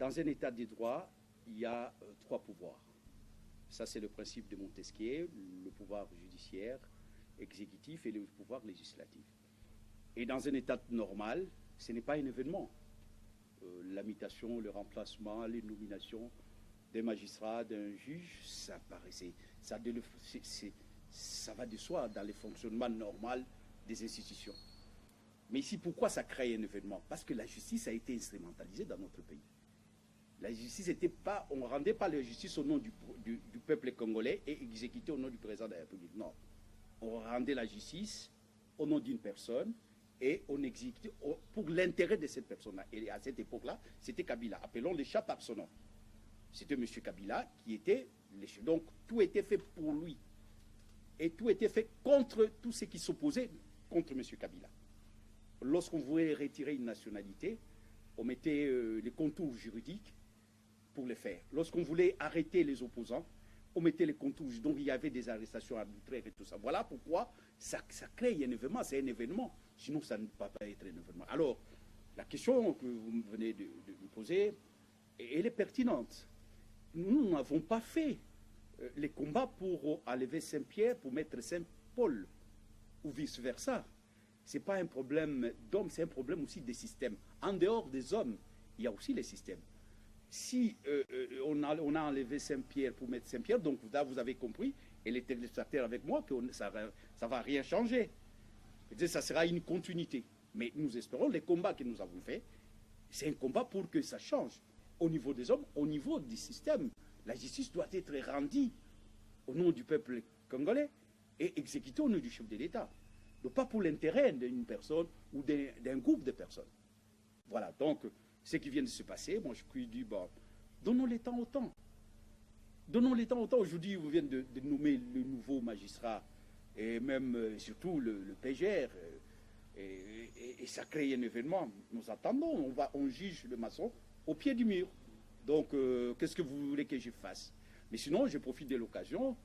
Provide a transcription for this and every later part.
Dans un état de droit, il y a trois pouvoirs. Ça, c'est le principe de Montesquieu, le pouvoir judiciaire, exécutif et le pouvoir législatif. Et dans un état normal, ce n'est pas un événement. La mutation, le remplacement, les nominations des magistrats, d'un juge, ça paraissait, ça va de soi dans le fonctionnement normal des institutions. Mais ici, pourquoi ça crée un événement? Parce que la justice a été instrumentalisée dans notre pays. La justice n'était pas, on ne rendait pas la justice au nom du peuple congolais et exécutée au nom du président de la République. Non. On rendait la justice au nom d'une personne et on exécutait pour l'intérêt de cette personne-là. Et à cette époque-là, c'était Kabila. Appelons le chat par son nom. C'était M. Kabila qui était le chef. Donc tout était fait pour lui. Et tout était fait contre tous ceux qui s'opposaient contre M. Kabila. Lorsqu'on voulait retirer une nationalité, on mettait les contours juridiques pour le faire. Lorsqu'on voulait arrêter les opposants, on mettait les contours. Donc il y avait des arrestations arbitraires et tout ça. Voilà pourquoi ça crée un événement. C'est un événement. Sinon, ça ne peut pas être un événement. Alors, la question que vous venez de me poser, elle est pertinente. Nous n'avons pas fait les combats pour enlever Saint-Pierre, pour mettre Saint-Paul, ou vice-versa. Ce n'est pas un problème d'hommes, c'est un problème aussi des systèmes. En dehors des hommes, il y a aussi les systèmes. Si on a enlevé Saint-Pierre pour mettre Saint-Pierre, donc là vous avez compris, et les téléspectateurs avec moi, que ça ne va rien changer. Ça sera une continuité. Mais nous espérons, les combats que nous avons faits, c'est un combat pour que ça change. Au niveau des hommes, au niveau du système, la justice doit être rendue au nom du peuple congolais et exécutée au nom du chef de l'État. Donc pas pour l'intérêt d'une personne ou d'un groupe de personnes. Voilà, donc ce qui vient de se passer, moi je dis, bon, donnons les temps au temps. Donnons les temps au temps. Aujourd'hui, vous venez de nommer le nouveau magistrat et même surtout le PGR. Et ça crée un événement. Nous attendons, on juge le maçon au pied du mur. Donc, qu'est-ce que vous voulez que je fasse? Mais sinon, je profite de l'occasion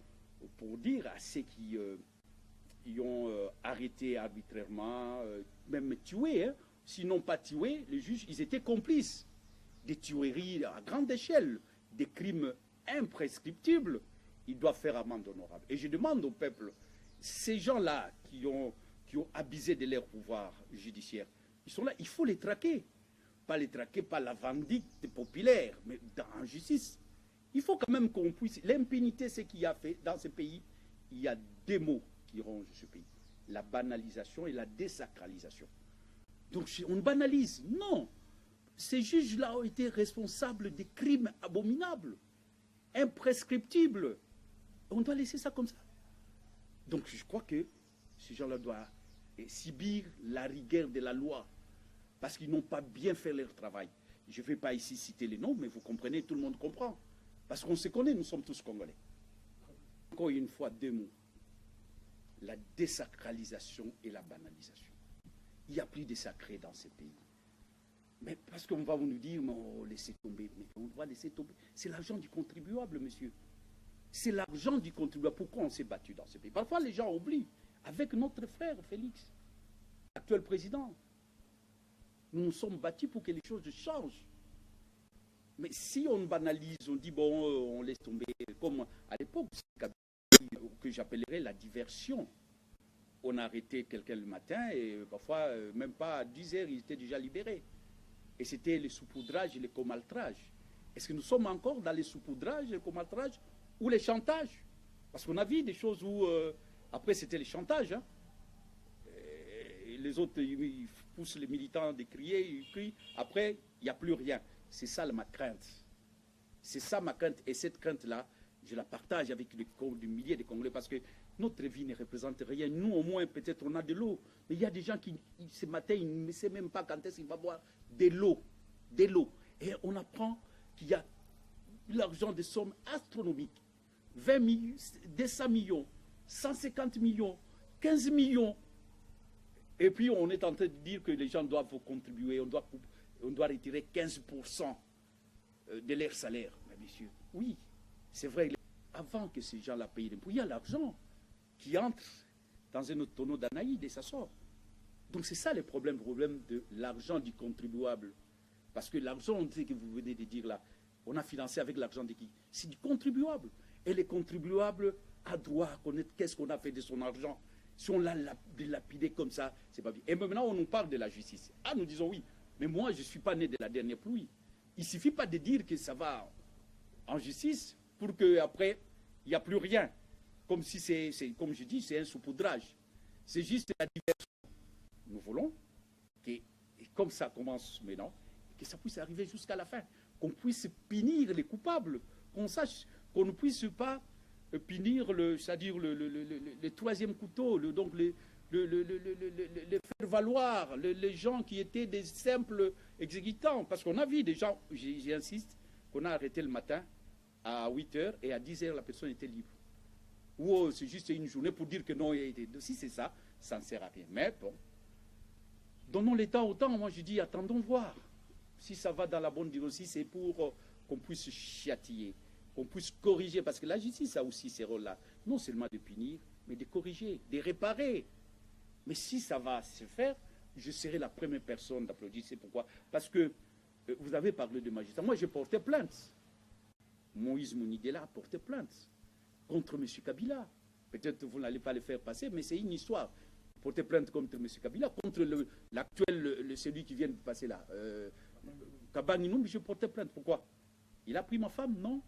pour dire à ceux qui ont arrêté arbitrairement, même tué, hein, sinon pas tué, les juges, ils étaient complices des tueries à grande échelle, des crimes imprescriptibles. Ils doivent faire amende honorable. Et je demande au peuple, ces gens-là qui ont abusé de leur pouvoir judiciaire, ils sont là, il faut les traquer. Pas les traquer par la vindicte populaire, mais en justice. Il faut quand même qu'on puisse... L'impunité, c'est qu'il y a fait dans ce pays, il y a des mots qui rongent ce pays. La banalisation et la désacralisation. Donc on banalise. Non. Ces juges-là ont été responsables des crimes abominables, imprescriptibles. On doit laisser ça comme ça. Donc je crois que ces gens-là doivent subir la rigueur de la loi parce qu'ils n'ont pas bien fait leur travail. Je ne vais pas ici citer les noms, mais vous comprenez, tout le monde comprend. Parce qu'on se connaît, nous sommes tous Congolais. Encore une fois, deux mots. La désacralisation et la banalisation. Il n'y a plus de sacré dans ces pays. Mais parce qu'on va nous dire, oh, laissez tomber. Mais on doit laisser tomber. C'est l'argent du contribuable, monsieur. C'est l'argent du contribuable. Pourquoi on s'est battu dans ce pays? Parfois, les gens oublient. Avec notre frère, Félix, actuel président, nous nous sommes battus pour que les choses changent. Mais si on banalise, on dit, bon, on laisse tomber, comme à l'époque, que j'appellerais la diversion. On a arrêté quelqu'un le matin et parfois, même pas à 10 heures, il était déjà libéré. Et c'était le saupoudrage et le comaltrage. Est-ce que nous sommes encore dans les saupoudrages, le comaltrage ou les chantages? Parce qu'on a vu des choses où, après c'était les chantages. Hein. Les autres, ils poussent les militants à crier, ils crient. Après, il n'y a plus rien. C'est ça ma crainte. C'est ça ma crainte. Et cette crainte-là, je la partage avec des milliers de Congolais parce que notre vie ne représente rien. Nous, au moins, peut-être, on a de l'eau. Mais il y a des gens qui, ce matin, ils ne savent même pas quand est-ce qu'ils vont boire de l'eau. De l'eau. Et on apprend qu'il y a l'argent de sommes astronomiques. 20 millions, 200 millions, 150 millions, 15 millions. Et puis, on est en train de dire que les gens doivent contribuer. On doit retirer 15% de leur salaire. Mais messieurs, oui, c'est vrai. Avant que ces gens-là payent l'impôt, il y a l'argent qui entre dans un autre tonneau d'Anaïde et ça sort. Donc c'est ça le problème de l'argent du contribuable. Parce que l'argent, c'est que vous venez de dire là, on a financé avec l'argent de qui? C'est du contribuable. Et les contribuables a droit à connaître qu'est-ce qu'on a fait de son argent. Si on l'a dilapidé comme ça, c'est pas bien. Et maintenant, on nous parle de la justice. Ah, nous disons oui, mais moi, je ne suis pas né de la dernière pluie. Il ne suffit pas de dire que ça va en justice pour qu'après, il n'y a plus rien. Comme si c'est, comme je dis, c'est un saupoudrage. C'est juste la diversion. Nous voulons que, et comme ça commence maintenant, que ça puisse arriver jusqu'à la fin. Qu'on puisse punir les coupables. Qu'on sache qu'on ne puisse pas punir c'est-à-dire le troisième couteau, donc les faire valoir, les gens qui étaient des simples exécutants. Parce qu'on a vu des gens, j'insiste, qu'on a arrêté le matin à 8 h et à 10 h la personne était libre. Ou c'est juste une journée pour dire que non, si c'est ça, ça ne sert à rien. Mais bon, donnons le temps au temps. Moi je dis, attendons voir. Si ça va dans la bonne direction, c'est pour qu'on puisse châtier, qu'on puisse corriger, parce que la justice a aussi ces rôles-là, non seulement de punir, mais de corriger, de réparer. Mais si ça va se faire, je serai la première personne d'applaudir. C'est pourquoi? Parce que vous avez parlé de magistrat. Moi, j'ai porté plainte. Moïse Mounidela a porté plainte contre M. Kabila. Peut-être que vous n'allez pas le faire passer, mais c'est une histoire. Porter plainte contre M. Kabila, contre l'actuel, celui qui vient de passer là. Kabaninoum, je portais plainte. Pourquoi? Il a pris ma femme? Non.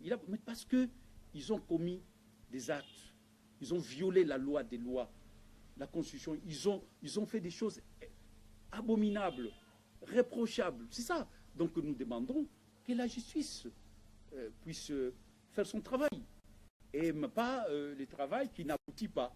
Mais parce qu'ils ont commis des actes. Ils ont violé la loi des lois, la Constitution. Ils ont fait des choses abominables, réprochables. C'est ça. Donc nous demandons que la justice puisse faire son travail. Et pas le travail qui n'aboutit pas.